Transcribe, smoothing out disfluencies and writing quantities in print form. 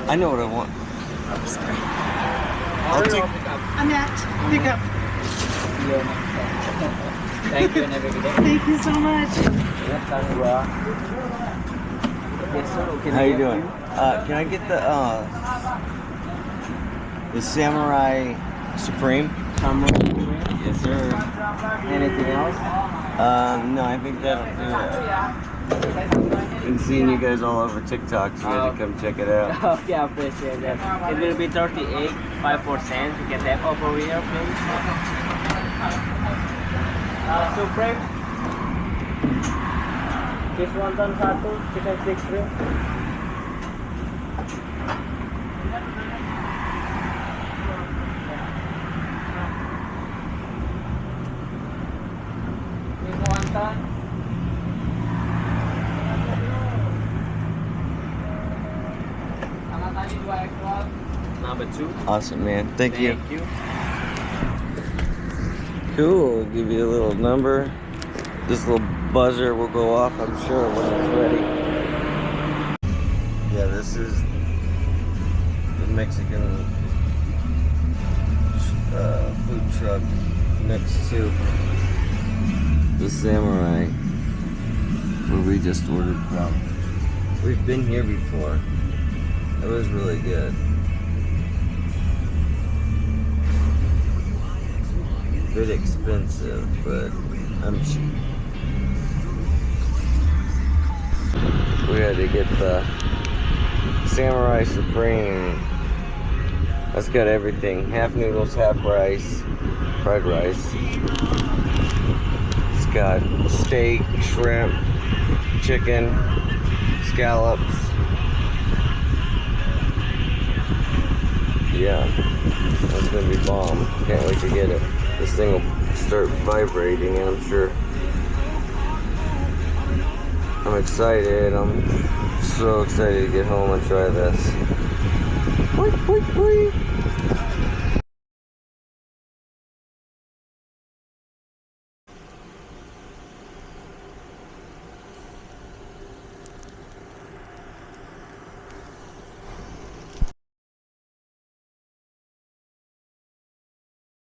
I know what I want. I'm sorry. I'll take. I'm at pickup. Thank you and have a good day. Thank you so much. Yes, sir. Can How I you help doing? Can I get the Samurai Supreme? Samurai Hibachi? Yes, sir. Anything else? No, I think that'll do it. Been seeing you guys all over TikTok, so you guys should come check it out. Okay, I appreciate that. It will be 38, 5 cents. You can tap over here, please. Supreme. This one done satu, chicken stick shrimp. This one done. Number 2. Awesome, man. Thank you. Thank you. Cool. We'll give you a little number. This little buzzer will go off, I'm sure, when it's ready. Yeah, this is the Mexican food truck next to the Samurai, where we just ordered from. We've been here before. It was really good. Bit expensive, but I'm cheap. We had to get the Samurai Supreme. That's got everything. Half noodles, half rice, fried rice. It's got steak, shrimp, chicken, scallops. Yeah, that's gonna be bomb. Can't wait to get it. This thing will start vibrating, and I'm sure. I'm excited. I'm so excited to get home and try this. Boing, boing, boing.